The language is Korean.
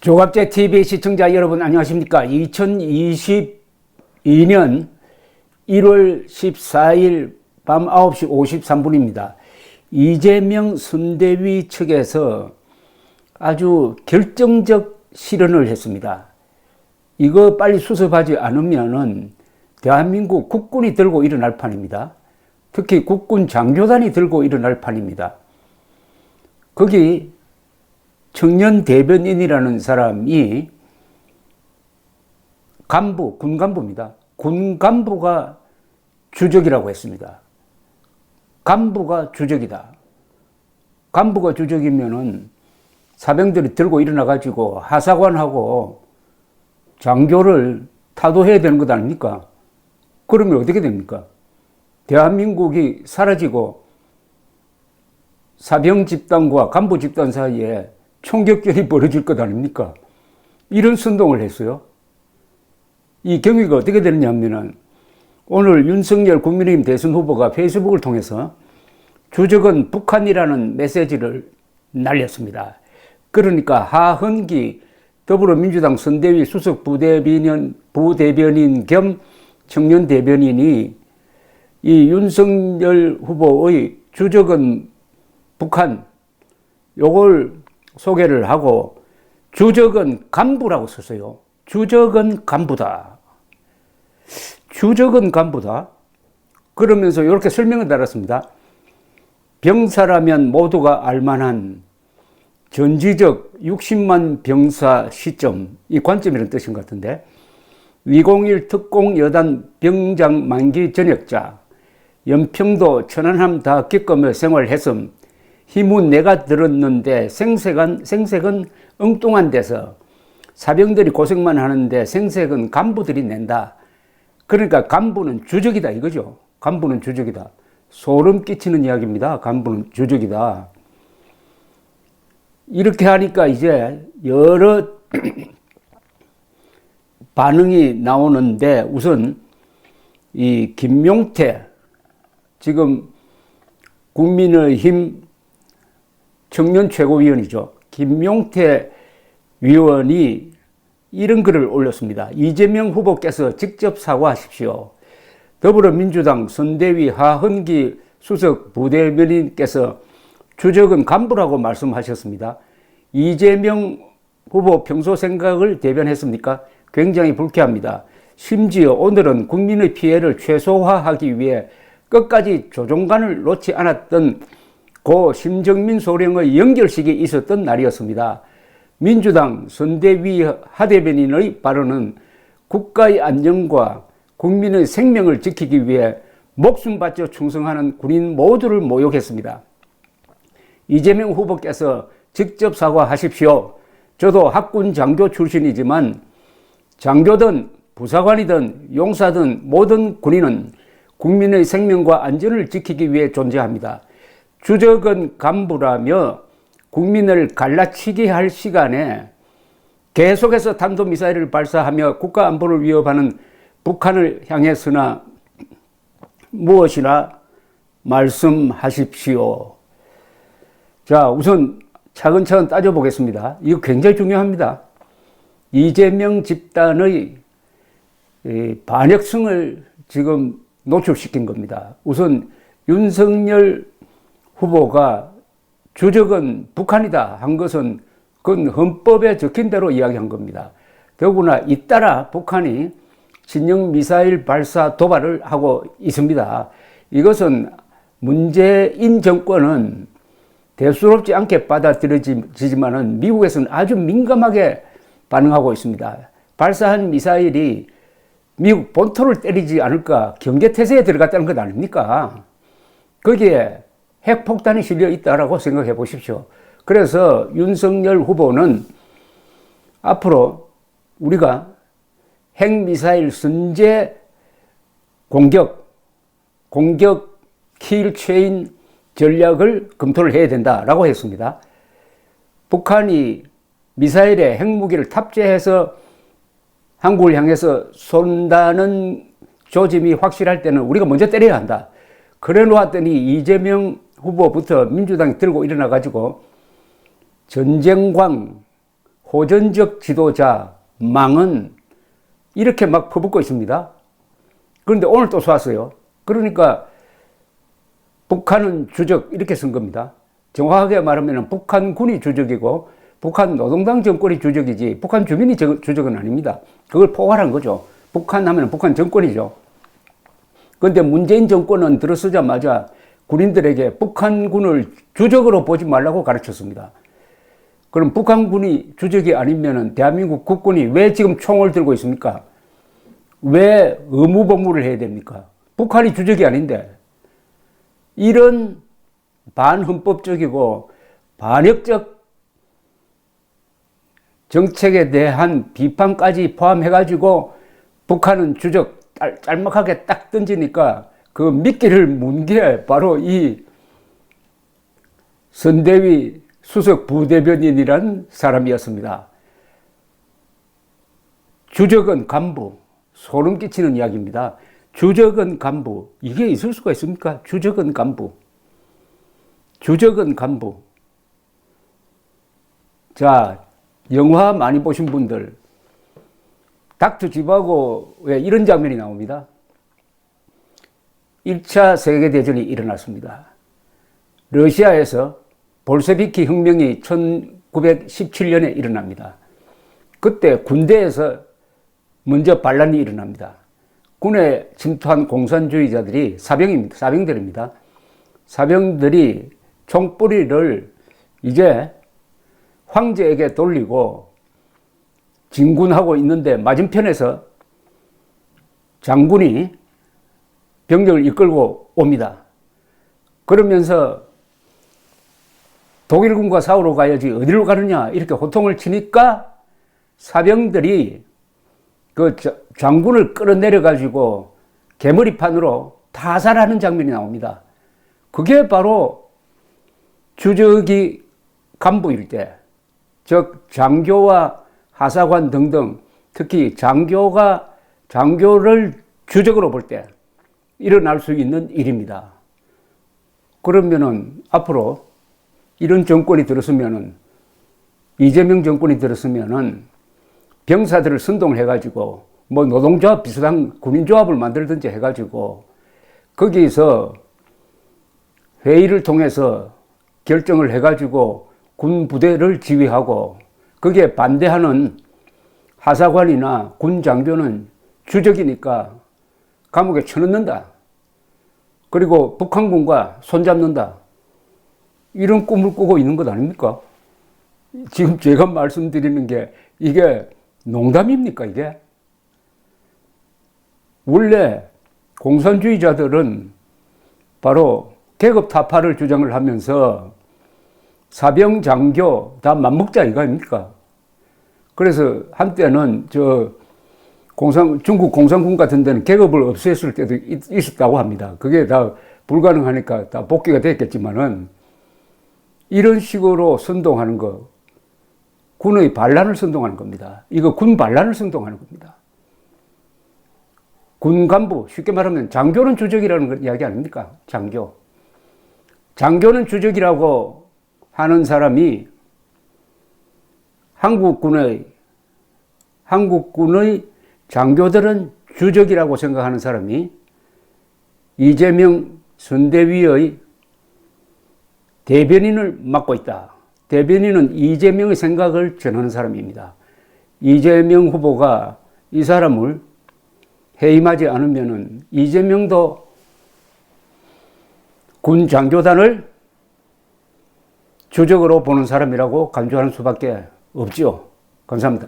조갑제 TV 시청자 여러분 안녕하십니까? 2022년 1월 14일 밤 9시 53분입니다. 이재명 선대위 측에서 아주 결정적 실언을 했습니다. 이거 빨리 수습하지 않으면은 대한민국 국군이 들고 일어날 판입니다. 특히 국군 장교단이 들고 일어날 판입니다. 거기 청년 대변인이라는 사람이 군 간부입니다. 군 간부가 주적이라고 했습니다. 간부가 주적이다. 간부가 주적이면은 사병들이 들고 일어나가지고 하사관하고 장교를 타도해야 되는 것 아닙니까? 그러면 어떻게 됩니까? 대한민국이 사라지고 사병 집단과 간부 집단 사이에 총격전이 벌어질 것 아닙니까? 이런 선동을 했어요. 이 경위가 어떻게 되느냐 하면은 오늘 윤석열 국민의힘 대선 후보가 페이스북을 통해서 주적은 북한이라는 메시지를 날렸습니다. 그러니까 하헌기 더불어민주당 선대위 수석 부대변인 겸 청년 대변인이 이 윤석열 후보의 주적은 북한 요걸 소개를 하고 주적은 간부라고 썼어요. 주적은 간부다. 주적은 간부다. 그러면서 이렇게 설명을 달았습니다. 병사라면 모두가 알만한 전지적 60만 병사 시점, 이 관점이라는 뜻인 것 같은데 201 특공 여단 병장 만기 전역자, 연평도 천안함 다 겪으며 생활했음, 힘은 내가 들었는데 생색은 엉뚱한 데서 사병들이 고생만 하는데 생색은 간부들이 낸다. 그러니까 간부는 주적이다 이거죠. 간부는 주적이다. 소름 끼치는 이야기입니다. 간부는 주적이다. 이렇게 하니까 이제 여러 반응이 나오는데 우선 이 김용태 지금 국민의힘 청년 최고위원이죠. 김용태 위원이 이런 글을 올렸습니다. 이재명 후보께서 직접 사과하십시오. 더불어민주당 선대위 하헌기 수석 부대변인께서 주적은 간부라고 말씀하셨습니다. 이재명 후보 평소 생각을 대변했습니까? 굉장히 불쾌합니다. 심지어 오늘은 국민의 피해를 최소화하기 위해 끝까지 조종간을 놓지 않았던 고 심정민 소령의 연결식이 있었던 날이었습니다. 민주당 선대위 하대변인의 발언은 국가의 안전과 국민의 생명을 지키기 위해 목숨 바쳐 충성하는 군인 모두를 모욕했습니다. 이재명 후보께서 직접 사과하십시오. 저도 학군 장교 출신이지만 장교든 부사관이든 용사든 모든 군인은 국민의 생명과 안전을 지키기 위해 존재합니다. 주적은 간부라며 국민을 갈라치게 할 시간에 계속해서 탄도미사일을 발사하며 국가 안보를 위협하는 북한을 향해서나 무엇이나 말씀하십시오. 자, 우선 차근차근 따져보겠습니다. 이거 굉장히 중요합니다. 이재명 집단의 반역성을 지금 노출시킨 겁니다. 우선 윤석열 후보가 주적은 북한이다 한 것은 그건 헌법에 적힌 대로 이야기한 겁니다. 더구나 잇따라 북한이 신형 미사일 발사 도발을 하고 있습니다. 이것은 문재인 정권은 대수롭지 않게 받아들여지지만은 미국에서는 아주 민감하게 반응하고 있습니다. 발사한 미사일이 미국 본토를 때리지 않을까 경계태세에 들어갔다는 것 아닙니까? 거기에 핵폭탄이 실려 있다라고 생각해 보십시오. 그래서 윤석열 후보는 앞으로 우리가 핵미사일 선제 공격 킬체인 전략을 검토를 해야 된다라고 했습니다. 북한이 미사일에 핵무기를 탑재해서 한국을 향해서 쏜다는 조짐이 확실할 때는 우리가 먼저 때려야 한다. 그래 놓았더니 이재명 후보부터 민주당이 들고 일어나가지고 전쟁광 호전적 지도자, 망은 이렇게 막 퍼붓고 있습니다. 그런데 오늘 또 쏘았어요. 그러니까 북한은 주적 이렇게 쓴 겁니다. 정확하게 말하면 북한군이 주적이고 북한 노동당 정권이 주적이지 북한 주민이 주적은 아닙니다. 그걸 포괄한 거죠. 북한 하면 북한 정권이죠. 그런데 문재인 정권은 들어서자마자 군인들에게 북한군을 주적으로 보지 말라고 가르쳤습니다. 그럼 북한군이 주적이 아니면 대한민국 국군이 왜 지금 총을 들고 있습니까? 왜 의무복무를 해야 됩니까? 북한이 주적이 아닌데. 이런 반헌법적이고 반역적 정책에 대한 비판까지 포함해가지고 북한은 주적 짤막하게 딱 던지니까 그 미끼를 문 게 바로 이 선대위 수석 부대변인이라는 사람이었습니다. 주적은 간부, 소름 끼치는 이야기입니다. 주적은 간부, 이게 있을 수가 있습니까? 주적은 간부. 주적은 간부. 자, 영화 많이 보신 분들, 닥터 지바고에 이런 장면이 나옵니다. 1차 세계대전이 일어났습니다. 러시아에서 볼셰비키 혁명이 1917년에 일어납니다. 그때 군대에서 먼저 반란이 일어납니다. 군에 침투한 공산주의자들이 사병들입니다. 사병들이 총뿌리를 이제 황제에게 돌리고 진군하고 있는데 맞은편에서 장군이 병력을 이끌고 옵니다. 그러면서 독일군과 싸우러 가야지 어디로 가느냐 이렇게 호통을 치니까 사병들이 그 장군을 끌어내려 가지고 개머리판으로 타살하는 장면이 나옵니다. 그게 바로 주적이 간부일 때, 즉 장교와 하사관 등등 특히 장교를 주적으로 볼 때 일어날 수 있는 일입니다. 그러면은 앞으로 이런 정권이 들었으면은 이재명 정권이 들었으면은 병사들을 선동을 해가지고 뭐 노동조합 비슷한 군인조합을 만들든지 해가지고 거기서 회의를 통해서 결정을 해가지고 군 부대를 지휘하고 거기에 반대하는 하사관이나 군 장교는 주적이니까 감옥에 쳐넣는다. 그리고 북한군과 손잡는다. 이런 꿈을 꾸고 있는 것 아닙니까? 지금 제가 말씀드리는 게 이게 농담입니까, 이게? 원래 공산주의자들은 바로 계급 타파를 주장을 하면서 사병, 장교 다 맞먹자 이거 아닙니까? 그래서 한때는 중국 공산군 같은 데는 계급을 없앴을 때도 있었다고 합니다. 그게 다 불가능하니까 다 복귀가 됐겠지만은 이런 식으로 선동하는 거, 군의 반란을 선동하는 겁니다. 이거 군 반란을 선동하는 겁니다. 군 간부, 쉽게 말하면 장교는 주적이라는 이야기 아닙니까? 장교. 장교는 주적이라고 하는 사람이 한국군의 장교들은 주적이라고 생각하는 사람이 이재명 선대위의 대변인을 맡고 있다. 대변인은 이재명의 생각을 전하는 사람입니다. 이재명 후보가 이 사람을 해임하지 않으면은 이재명도 군 장교단을 주적으로 보는 사람이라고 간주하는 수밖에 없지요. 감사합니다.